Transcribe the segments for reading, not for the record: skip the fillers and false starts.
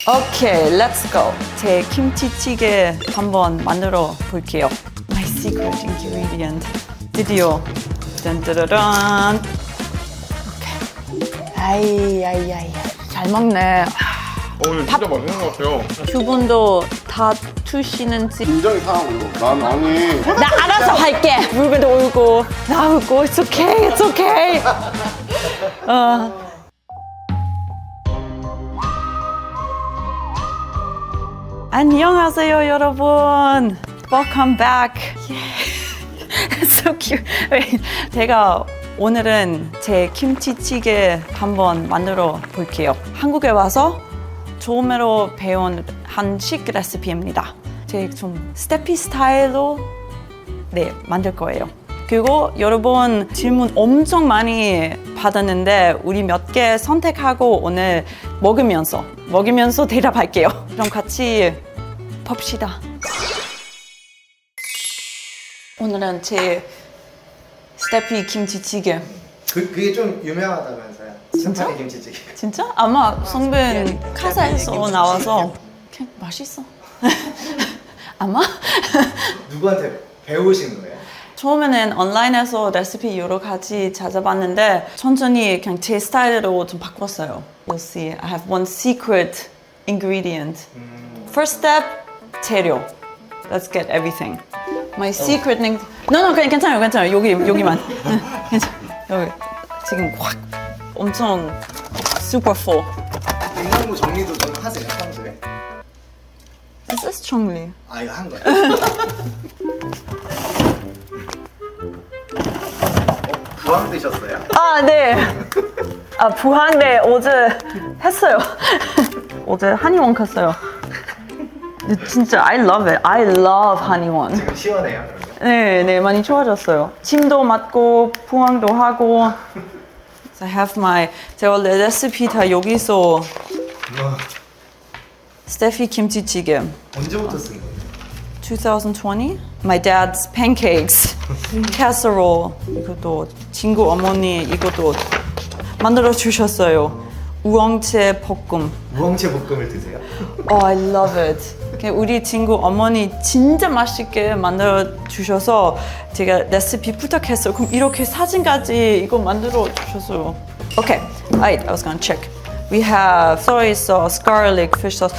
오케이, let's go. 제 김치찌개 한번 만들어 볼게요. My secret ingredient. 드디어 짠짜라란. 오케이. 아이. 잘 먹네. 오늘 진짜 맛있는 것 같아요. 두 분도 다 투시는지. 굉장히 사랑해요. 난 아니. 나 알아서 할게. 루베도 울고 나 울고. It's okay, it's okay. 안녕하세요, 여러분. Welcome back. Yeah. It's so cute. 제가 오늘은 제 김치찌개 한번 만들어 볼게요. 한국에 와서 처음으로 배운 한식 레시피입니다. 제 좀 스테피 스타일로 만들 거예요. 그리고 여러분 질문 엄청 많이 받았는데 우리 몇 개 선택하고 오늘 먹으면서 대답할게요. 그럼 같이 봅시다. 오늘은 제 스테피 김치찌개. 그게 좀 유명하다면서요? 진짜? 스테피 김치찌개. 진짜? 아마 성빈 카사에서 나와서 그냥 맛있어. 아마? 누구한테 배우신 거예요? 처음에는 온라인에서 레시피 여러 가지 찾아봤는데 천천히 그냥 제 스타일로 좀 바꿨어요. You'll see, I have one secret ingredient. First step, 재료. Let's get everything. My secret No, 그냥 괜찮아요. 여기만. 괜찮아. 여기 지금 확 엄청 super full. 냉장고 정리도 좀 하세요, 평소에? This is 정리. 아, 이거 한 거예요? 부항 드셨어요? 아, 네. 부항대 어제 했어요. 어제 한의원 갔어요. 진짜 I love it. I love 한의원. 지금 시원해요, 그러면? 네, 많이 좋아졌어요. 침도 맞고 부항도 하고. So I have 제가 원래 레시피 다 여기서 스테피 김치찌개. 언제부터 쓴 거예요? 2020, my dad's pancakes, casserole. 이것도 친구 어머니 이것도 만들어 주셨어요. 우엉채 볶음. 무엉채 볶음을 드세요? Oh, I love it. 우리 친구 어머니 진짜 맛있게 만들어 주셔서 제가 레시피 부탁했어요. 그럼 이렇게 사진까지 이거 만들어 주셨어요. Okay, right, I was gonna check. We have soy sauce, garlic, fish sauce.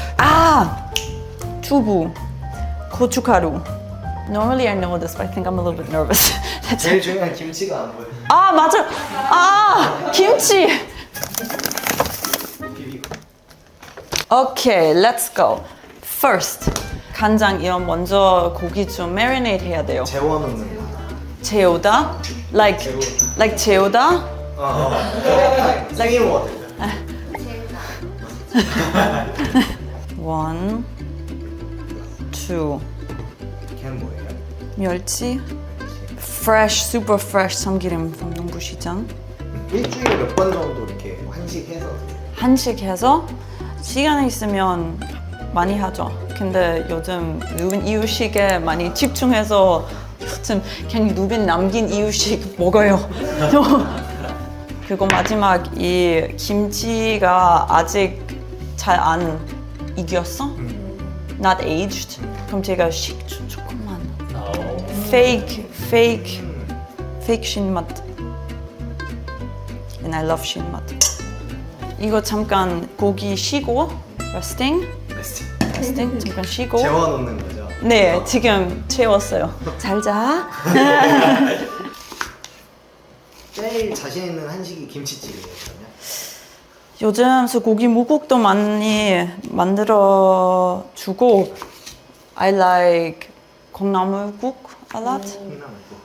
두부. 고춧가루. Normally I know this, but I think I'm a little bit nervous. 제일 중요한 김치가 안 보여요. 맞아. 김치. 비비고. Okay, let's go. First, 간장 이런 먼저 고기 좀 marinate 해야 돼요. 재워놓는 거. 재우다? Like 재우다? 생일 워드. 1, 2. 걔는 뭐예요? 멸치. Fresh, super fresh 참기름 from 농부시장. 일주일에 몇 번 정도 이렇게 한식해서 한식해서 시간이 있으면 많이 하죠. 근데 요즘 누빈 이유식에 많이 집중해서 요즘 그냥 누빈 남긴 이유식 먹어요. 그리고 마지막 이 김치가 아직 잘 안 익었어? Not aged. 그럼 제가 식초 조금만. Fake 신맛. And I love 신맛. 이거 잠깐 고기 쉬고 resting 잠깐 쉬고. 재워놓는 거죠? 네, 지금 채웠어요. 잘 자. 제일 자신 있는 한식이 김치찌개예요, 그러면? 요즘 고기 무국도 많이 만들어 주고 I like 콩나물국 a lot.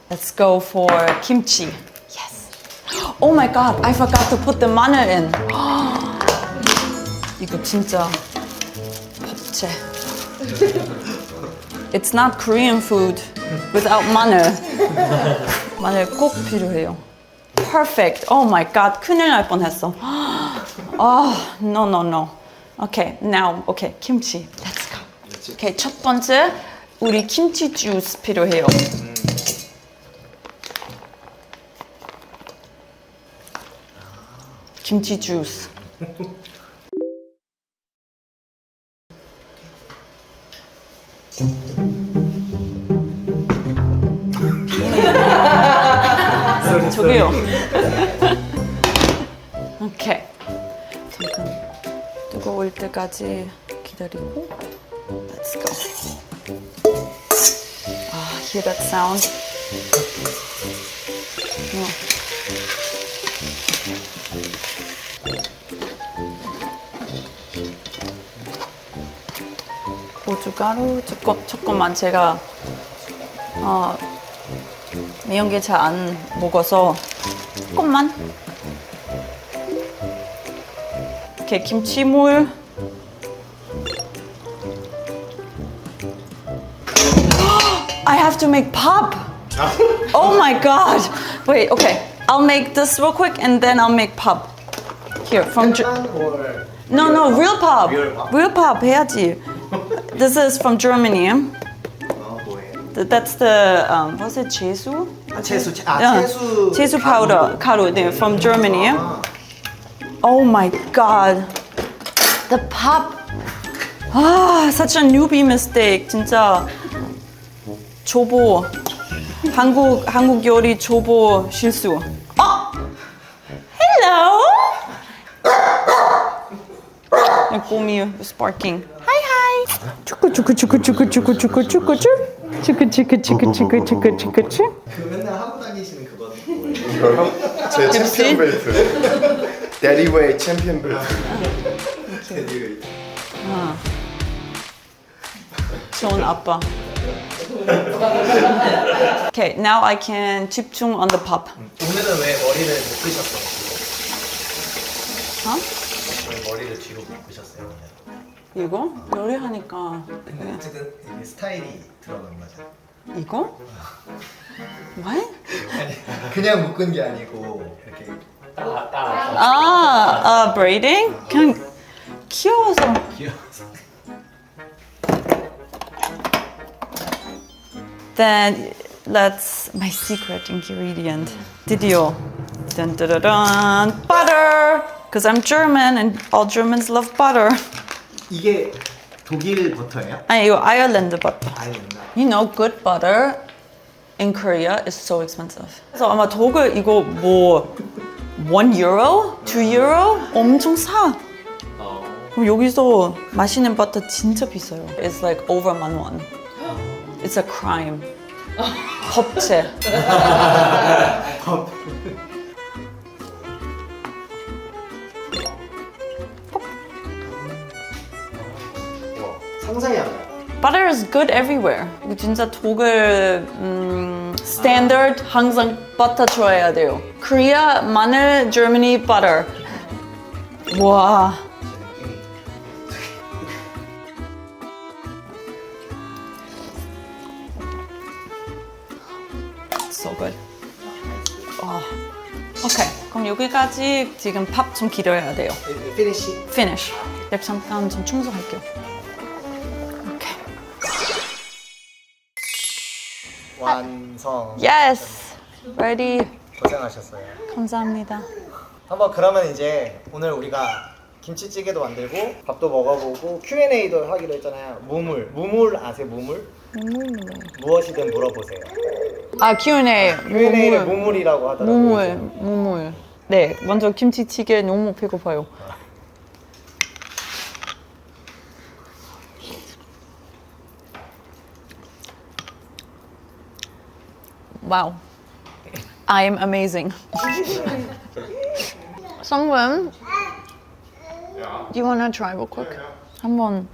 Let's go for kimchi. Yes. Oh my god, I forgot to put the 마늘 in. 이거 진짜 법체. It's not Korean food without 마늘. 마늘 꼭 필요해요. Perfect. Oh my god, 큰일 날 뻔했어. No. Okay, now, kimchi. Let's go. Okay, 첫 번째 우리 김치 주스 필요해요. 김치 주스. 저기요. 오케이. 잠깐 뜨거울 때까지 기다리고. Let's go. Hear that sound? 고춧가루 조금만 제가 매운 게 잘 안 먹어서 조금만. 이렇게 김치물. I have to make pop. Oh my god. Wait, okay. I'll make this real quick and then I'll make pop. Here, from or No, real pop. Real pop. Real pop 해야지. This is from Germany. 뭐예요? That's the was it 채수? 채수 Yeah. 채수 powder. 가루. 네, from Germany. Oh my god. The pop. Such a newbie mistake. 진짜 초보. 한국 요리 초보 실수. Hello. 곰이 sparking. Hi. 추쿠추쿠추쿠추쿠추쿠추쿠추쿠추쿠추쿠추쿠추쿠추쿠추. 그 맨날 하고 다니시는 그거는 뭐예요? 제 챔피언 벨트. 데리웨이 챔피언 벨트. 좋은 아빠. Okay, now I can 집중 on the pop. 오늘은 왜 머리를 묶으셨어요? 왜 머리를 뒤로 묶으셨어요? 이거 요리하니까 어쨌든 이게 스타일이 들어간 거죠. 이거? What? 그냥 묶은 게 아니고 이렇게 braiding? 그냥 귀여워서. Then let's my secret ingredient. 드디어 dun dun dun dun butter. Because I'm German and all Germans love butter. 이게 독일 버터예요? 아니 이거 아일랜드 버터. 아닙니다. You know, good butter in Korea is so expensive. 그래서 아마 독일 이거 뭐 1 euro? 2 euro? 엄청 사. 그럼 여기서 마시는 버터 진짜 비싸요. It's like over 10,000원. It's a crime. 법제. 상상이 안 가요. Butter is good everywhere. 이거 진짜 독일 standard 항상 버터 좋아해야 돼요. Korea 마늘, Germany butter. 와. So good. 오케이. 그럼 여기까지 지금 밥 좀 기다려야 돼요. 피니시. Finish. 네, 잠깐 좀 청소할게요. 오케이. 완성. Yes. Ready. 고생하셨어요. 감사합니다. 한번 그러면 이제 오늘 우리가 김치찌개도 만들고 밥도 먹어보고 Q&A도 하기로 했잖아요. 무물 아세요? 무물? 무엇이든 물어보세요. Q&A. Q&A를 무물이라고 하더라고요. 무물. 네, 먼저 김치찌개 너무 배고파요. Wow. I'm amazing. Sungwon, do you want to try real quick? 한번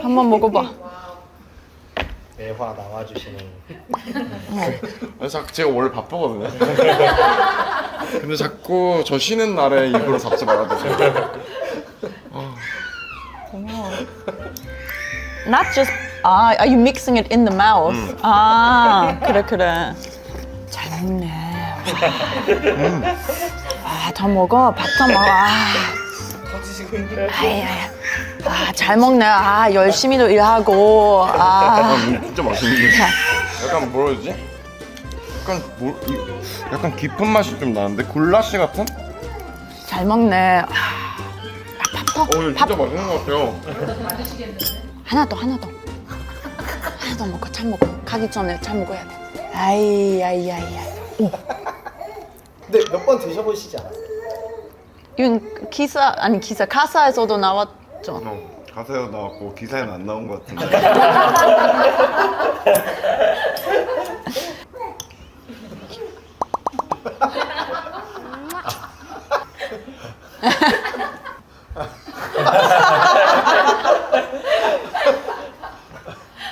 먹어봐. 매화 나와주시는. 제가 원래 바쁘거든요. 근데 자꾸 저 쉬는 날에 입으로 잡지 말아주세요. Not just are you mixing it in the mouth? 그래. 잘 먹네. 더 먹어. 밥 더 먹어. 터지시고 있는데. 잘 먹네. 열심히도 일하고. 진짜 맛있는데. 약간 뭐라 해야 되지? 약간 깊은 맛이 좀 나는데 굴라시 같은? 잘 먹네. 오늘 진짜 맛있는 것 같아요. 하나 더. 하나도 안 먹고 잘 먹어. 가기 전에 잘 먹어야 돼. 아이. 오. 근데 몇 번 드셔보시지 않았어요? 이건 기사 가사에서도 나왔죠. 가사에도 나왔고 기사에는 안 나온 것 같은데.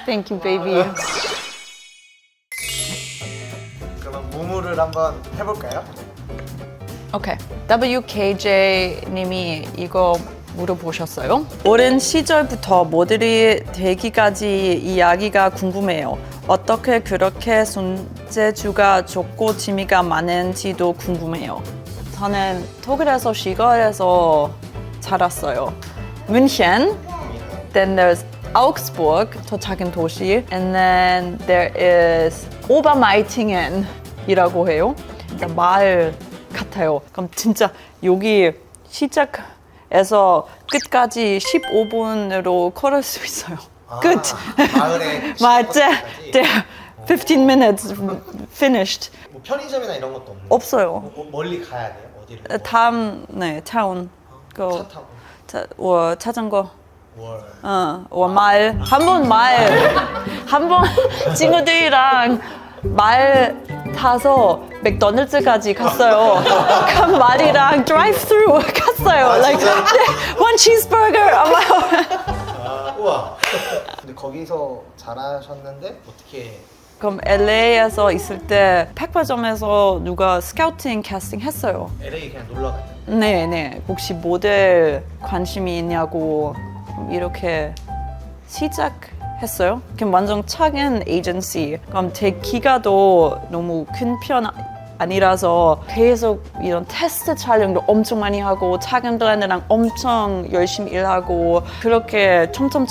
Thank you, baby. 그러면 무물을 한번 해볼까요? 오케이. WKJ 님이 이거 물어보셨어요. 오랜 시절부터 모델이 되기까지 이야기가 궁금해요. 어떻게 그렇게 손재주가 좋고 취미가 많은지도 궁금해요. 저는 독일에서 시골에서 자랐어요. 뮌헨, then there's Augsburg, 더 작은 도시, and then there is Obermeitingen 이라고 해요. 그러니까 마을 같아요. 그럼 진짜 여기 시작에서 끝까지 15분으로 걸을 수 있어요. 끝. 마을에 맞지? 15 minutes finished. 뭐 편의점이나 이런 것도 없나요? 없어요. 뭐 멀리 가야 돼요? 어디를? 다음 네 차원. 차 타고. 我 자전거. 월. 한번 친구들이랑 말 타서 맥도날드까지 갔어요. 그 말이랑 드라이브-thru 갔어요. Like one cheeseburger. 우와. 근데 거기서 잘하셨는데 어떻게? 그럼 LA에서 있을 때 백화점에서 누가 스카우팅 캐스팅 했어요. LA 그냥 놀러 갔어요? 네. 혹시 모델 관심이 있냐고 이렇게 시작했어요. 그럼 완전 작은 에이전시. 그럼 제 기가도 너무 큰 편 아니라서 계속 이런 테스트 촬영도 엄청 많이 하고 작은 브랜드랑 엄청 열심히 일하고 그렇게 점점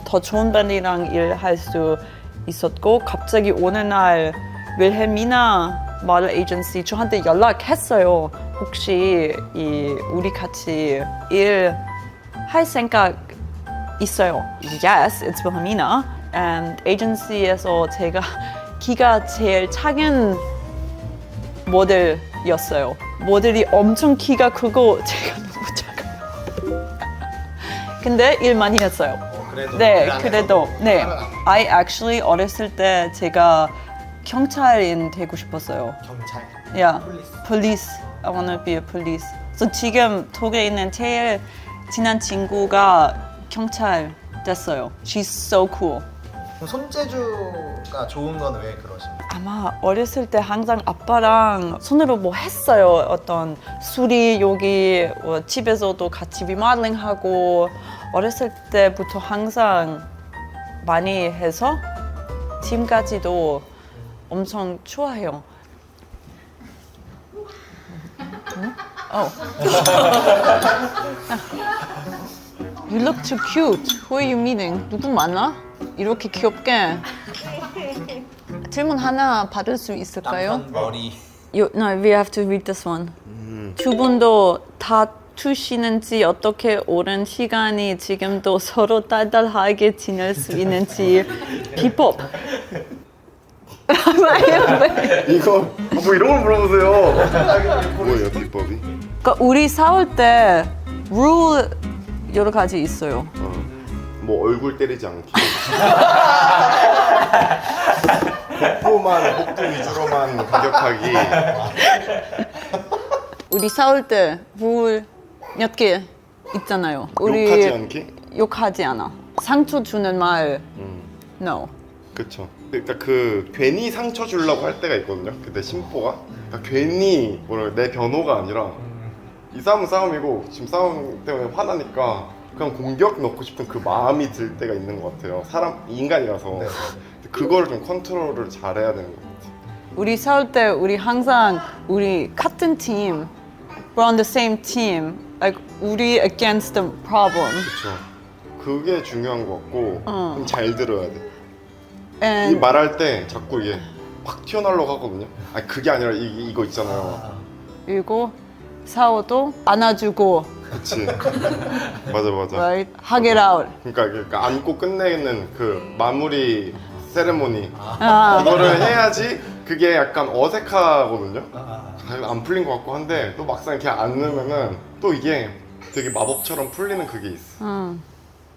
더 좋은 브랜드랑 일할 수 있었고 갑자기 어느 날 윌헬미나 모델 에이전시 저한테 연락했어요. 혹시 우리 같이 일할 생각 있어요. Yes, it's Wilhelmina. And agency에서 제가 키가 제일 작은 모델이었어요. 모델이 엄청 키가 크고 제가 너무 작아요. 근데 일 많이 했어요. 그래도 네, 일 안 그래도 해도 네. 살아남고. I actually 어렸을 때 제가 경찰인 되고 싶었어요. 경찰. Yeah, 폴리스. police. I want to be a police. So 지금 독일에 있는 제일 친한 친구가 경찰 됐어요. She's so cool. 그럼 손재주가 좋은 건 왜 그러십니까? 아마 어렸을 때 항상 아빠랑 손으로 뭐 했어요. 어떤 수리 여기 집에서도 같이 리모델링 하고 어렸을 때부터 항상 많이 해서 지금까지도 엄청 좋아해요. 응? Oh. You look too cute. Who are you meeting? 누구 만나? 이렇게 귀엽게. 질문 하나 받을 수 있을까요? 남편 머리. No, we have to read this one. 두 분도 다투시는지 어떻게 오랜 시간이 지금도 서로 달달하게 지낼 수 있는지 비법. 이거 뭐 이런 걸 물어보세요. 뭐예요 비법이? 그러니까 우리 싸울 때 룰 여러 가지 있어요. 뭐 얼굴 때리지 않기. 복부 위주로만 공격하기. 우리 싸울 때 룰 몇 개 있잖아요. 욕하지 않기? 욕하지 않아. 상처 주는 말 no. 그쵸. 그러니까 그 괜히 상처 주려고 할 때가 있거든요. 그때 심보가. 그러니까 괜히 내 변호가 아니라 이 싸움은 싸움이고 지금 싸움 때문에 화나니까 그냥 공격 넣고 싶은 그 마음이 들 때가 있는 것 같아요. 사람 인간이라서 그거를 좀 컨트롤을 잘해야 되는 것 같아요. 우리 싸울 때 우리 항상 우리 같은 팀, we're on the same team, like 우리 against the problem. 그쵸. 그게 중요한 것 같고 좀 잘 들어야 돼. 이 And 말할 때 자꾸 이게 확 튀어나오려고 하거든요. 아니 그게 아니라 이거 있잖아요. 그리고 싸워도 안아주고, 그치. 맞아. right? Hug it out. 그러니까 안고 끝내는 그 마무리 세레모니 아, 이거를 해야지 그게 약간 어색하거든요. 안 풀린 것 같고 한데 또 막상 이렇게 안 넣으면은 또 이게 되게 마법처럼 풀리는 그게 있어.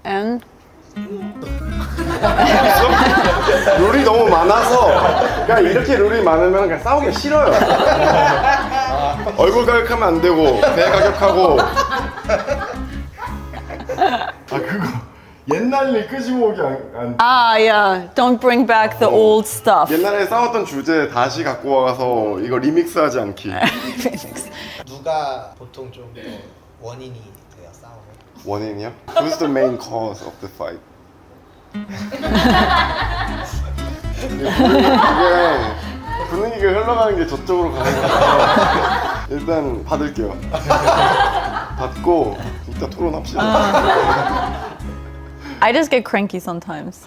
and 룰이 너무 많아서 그냥 이렇게 룰이 많으면 그냥 싸우기 싫어요. 얼굴 가격하면 안 되고 배 가격하고. 아 그거 옛날 일 끄집어 오기 안 yeah, don't bring back the old stuff. 옛날에 싸웠던 주제 다시 갖고 와서 이거 리믹스하지 않기. 누가 보통 좀 더 원인이 돼요 싸움에? 원인이요? Who's the main cause of the fight? 이게 분위기가 흘러가는 게 저쪽으로 가는 것 같아서 일단 받을게요. 받고 이따 토론합시다. I just get cranky sometimes.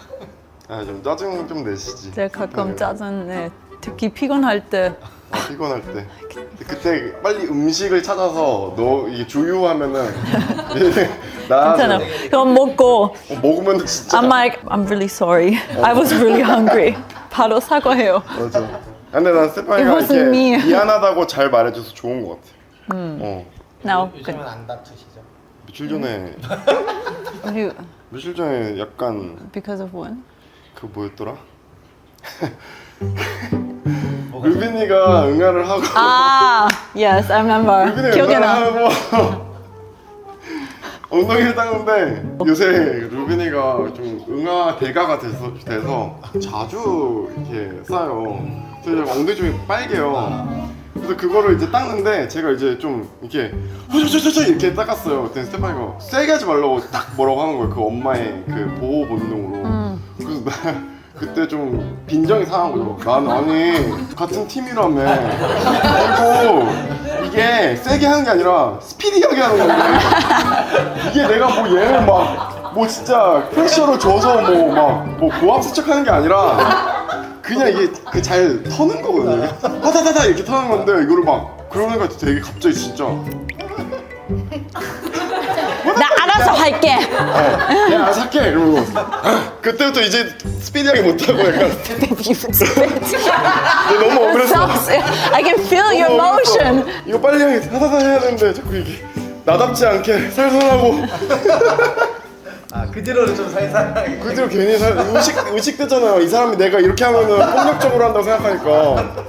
아, 좀 짜증 좀 내시지. 제가 가끔 짜증내. 특히 피곤할 때. 피곤할 때. 그때 빨리 음식을 찾아서 너 이게 주유하면은 나 괜찮아. 그럼 먹고 먹으면 진짜 I'm like, I'm really sorry. I was really hungry. 바로 사과해요. 맞아. 근데 난 스테파니가 It wasn't 이렇게 me. 미안하다고 잘 말해줘서 좋은 것 같아. Now, good. 요즘은 안 다투시죠? 며칠 전에 You, 며칠 전에 약간 because of what? 그 뭐였더라? 루빈이가 응아를 하고 Ah, yes, I remember. 루빈이가 기억이 응아를 나. 하고 엉덩이를 닦는데 요새 루빈이가 좀 응아 대가가 돼서 자주 이렇게 싸요. 그래서 엉덩이 좀 빨개요. 그래서 그거를 이제 닦는데 제가 이제 좀 이렇게 후추추추 이렇게 닦았어요. 그때 스테파니가 세게 하지 말라고 딱 뭐라고 하는 거예요. 그 엄마의 그 보호 본능으로. 그래서 나 그때 좀 빈정이 상한 거죠. 난 아니 같은 팀이라며. 그리고 이게 세게 하는 게 아니라 스피디하게 하는 건데 이게 내가 뭐 얘를 막 뭐 진짜 프레셔를 줘서 뭐 고압 세척하는 게 아니라 그냥 이게 그 잘 터는 거거든요. 하다다다 이렇게 터는 건데 이거를 막 그러는 거 되게 갑자기 진짜 나 알아서 할게. 야 알아서 할게 이러고 그때부터 이제 스피디하게 못하고 약간 You spit. 너무 억울했어. I can feel your motion. 이거 빨리 하다다 해야 되는데 자꾸 이게 나답지 않게 살살하고 아 그대로는 좀 살살하게 그대로 괜히 의식되잖아요. 이 사람이 내가 이렇게 하면은 폭력적으로 한다고 생각하니까.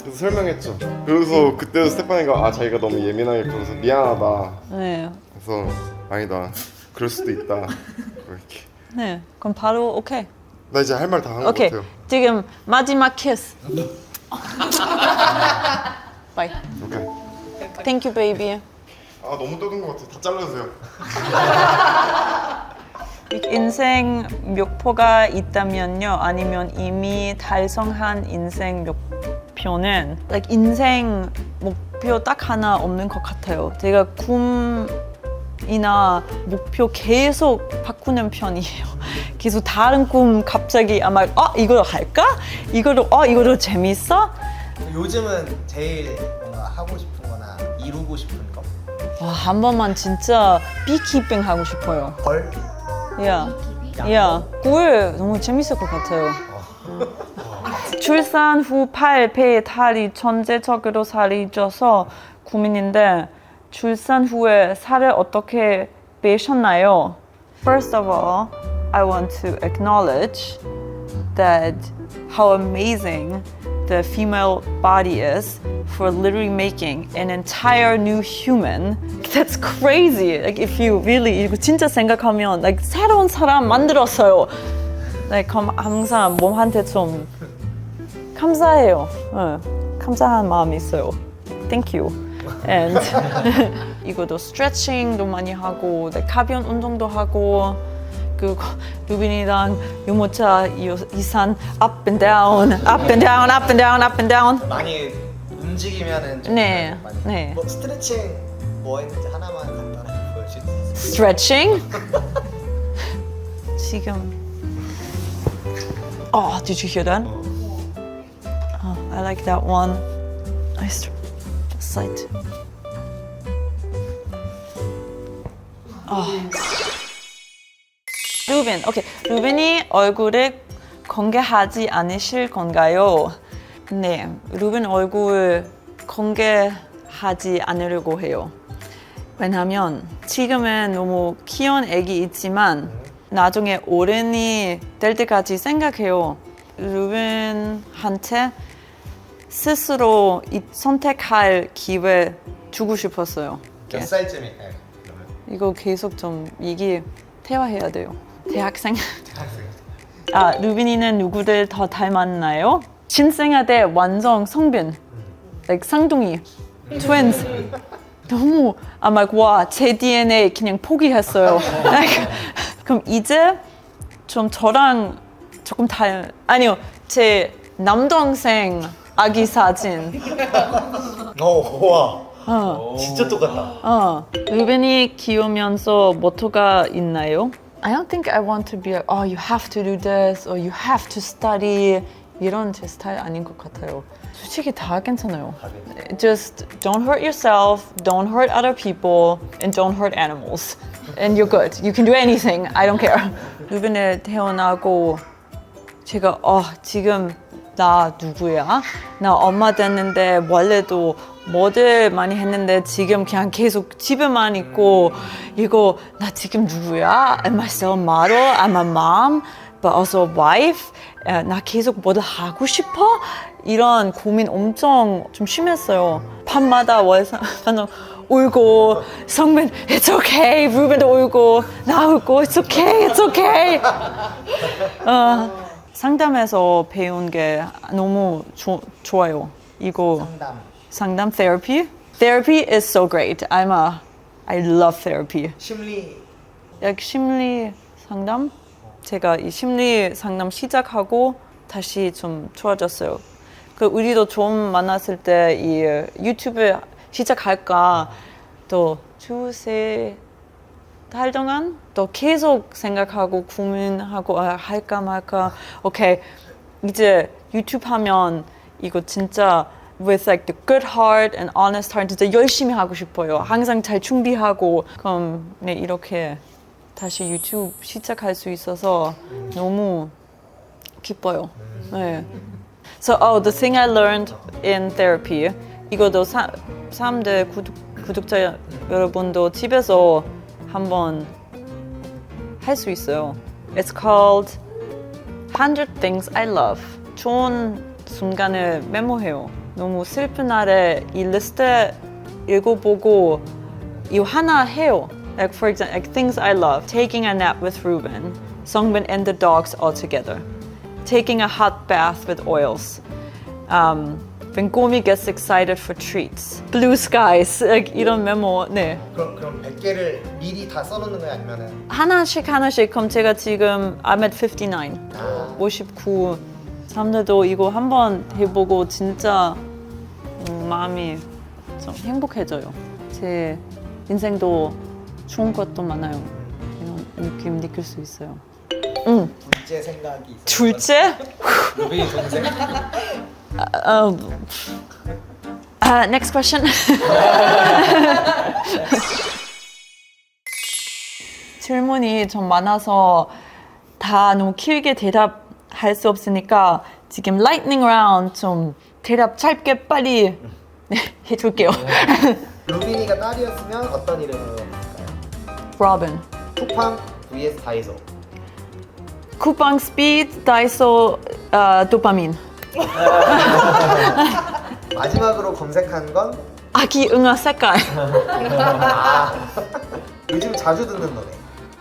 그래서 설명했죠. 그래서 그때도 스테파니가 자기가 너무 예민하게 그러면서 미안하다. 네, 그래서 아니다. 그럴 수도 있다. 이렇게. 네. 그럼 바로 오케이. 나 이제 할 말 다 한 것 오케이. 같아요. 지금 마지막 키스. Bye. 오케이. Thank you, baby. 아 너무 떠든 것 같아. 다 잘라주세요. 인생 목표가 있다면요, 아니면 이미 달성한 인생 목표는 like 인생 목표 딱 하나 없는 것 같아요. 제가 꿈이나 목표 계속 바꾸는 편이에요. 계속 다른 꿈 갑자기 아마 이거 할까? 이거로 재밌어? 요즘은 제일 뭔가 하고 싶은 거나 이루고 싶은 거? 와, 한 번만 진짜 비키핑 하고 싶어요. 벌? 야, 꿀 너무 재밌을 것 같아요. 출산 후 팔, 배, 다리 전체적으로 살이 쪄서 고민인데 출산 후에 살을 어떻게 빼셨나요? First of all, I want to acknowledge that how amazing the female body is for literally making an entire new human. That's crazy. Like if you really 이거 진짜 생각하면 like 새로운 사람 만들었어요. Like 항상 몸한테 좀 감사해요. 감사한 마음이 있어요. Thank you. And 이것도 스트레칭도 많이 하고 가벼운 운동도 하고 그 루빈이랑 유모차 이산 up and down, up and down, up and down, up and down. 많이 움직이면은 좀 네, 많이. 네. 뭐 스트레칭 뭐 했는지 하나만 간단하게 보여줄 수 있어요? Stretching. 지금. Oh, did you hear that? Oh, I like that one. Nice sight. 루빈, 오케이. 루빈이 얼굴에 공개하지 않으실 건가요? 네, 루빈 얼굴 공개하지 않으려고 해요. 왜냐면 지금은 너무 귀여운 애기 있지만 나중에 어른이 될 때까지 생각해요. 루빈한테 스스로 선택할 기회 주고 싶었어요. 몇 살쯤일까요? 그러면? 이거 계속 좀 대화해야 돼요. 대학생. 대학생. 아, 루빈이는 누구들 더 닮았나요? 신생아 때 완전 성빈. like 쌍둥이. twins. 너무 와, 제 DNA 그냥 포기했어요. like, 그럼 이제 좀 저랑 조금 아니요, 제 남동생 아기 사진. 와. 진짜 똑같다. 루빈이 키우면서 모토가 있나요? I don't think I want to be like, oh, you have to do this, or you have to study. 이런 제 스타일 아닌 것 같아요. 솔직히 다 괜찮아요. Just don't hurt yourself, don't hurt other people, and don't hurt animals. And you're good. You can do anything. I don't care. 루빈을 태어나고 제가 지금 나 누구야? 나 엄마 됐는데 원래도 뭐들 많이 했는데 지금 그냥 계속 집에만 있고 이거 나 지금 누구야? Am I still a model? I'm a mom, but also a wife. 나 계속 뭐들 하고 싶어? 이런 고민 엄청 좀 심했어요. 밤마다 완전 울고 성민 it's okay, 루벤도 울고 나 울고 it's okay, it's okay. 상담에서 배운 게 너무 좋아요. 이거 상담 therapy. Therapy is so great. I love therapy. 심리 심리 상담? 제가 이 심리 상담 시작하고 다시 좀 좋아졌어요. 우리도 좀 만났을 때 이 유튜브 시작할까 또 두세 달 동안 또 계속 생각하고 고민하고 할까 말까. 오케이, 이제 유튜브 하면 이거 진짜 with like the good heart and honest heart 진짜 열심히 하고 싶어요. 항상 잘 준비하고 그럼 네 이렇게 다시 유튜브 시작할 수 있어서 너무 기뻐요. 네. So the thing I learned in therapy 이거도 사람들 구독자 여러분도 집에서 한번 할 수 있어요. It's called 100 Things I Love. 좋은 순간을 메모해요. 너무 슬픈 날에 이 리스트 읽어보고 이거 하나 해요. Like for example, like things I love: taking a nap with Ruben, Songbin and the dogs all together, taking a hot bath with oils. When Gomi gets excited for treats, blue skies. Like 이런 메모. 네. 그럼 100개를 미리 다 써놓는 거야 아니면은 하나씩. 그럼 제가 지금 I'm at 59. 59. 사람들도 이거 한번 해보고 진짜 마음이 좀 행복해져요. 제 인생도 좋은 것도 많아요. 이런 느낌 느낄 수 있어요. 둘째 생각이 있어요. 둘째? 루빈이 동생. Next question. 질문이 좀 많아서 다 너무 길게 대답할 수 없으니까 지금 lightning round 좀 대답 짧게 빨리 해줄게요. 루빈이가 딸이었으면 어떤 이름으로 할까요? Robin. 쿠팡 vs 다이소. 쿠팡 스피드, 다이소 도파민. 마지막으로 검색한 건 아기 응아 색깔. 요즘 자주 듣는 노래.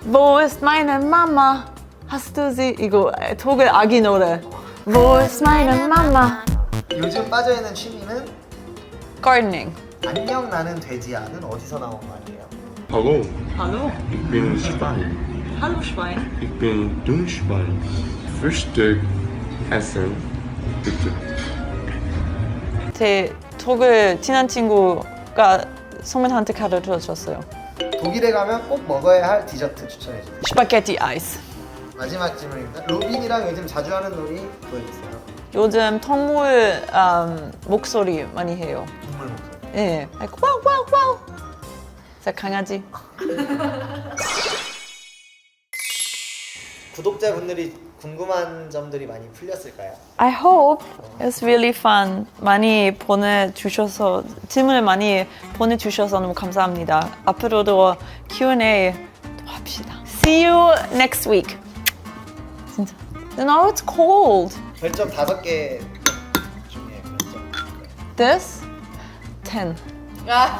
Wo ist meine Mama? Hast du sie? 이거 독일 아기 노래. Wo ist meine Mama? 요즘 빠져있는 취미는 Gardening. 안녕 나는 돼지야는 어디서 나온 말이에요? Hallo, Hallo. ik ben Spijn. Hallo Schwein. Ik ben Doenspijn. Frühstück essen, bitte. 제 독일 친한 친구가 성민한테 가르쳐 줬어요. 독일에 가면 꼭 먹어야 할 디저트 추천해주세요. 스파게티 아이스. 마지막 질문입니다. 루빈이랑 요즘 자주 하는 놀이 보여주세요. 요즘 동물 목소리 많이 해요. 동물 목소리. 예, like 와우 와우 와우. 자 강아지. 구독자분들이 궁금한 점들이 많이 풀렸을까요? I hope it's really fun. 많이 보내주셔서 질문을 많이 보내주셔서 너무 감사합니다. 앞으로도 Q&A 또 합시다. See you next week. 진짜. Now it's cold. 별점 5개 중에 몇 점? This 10. 아,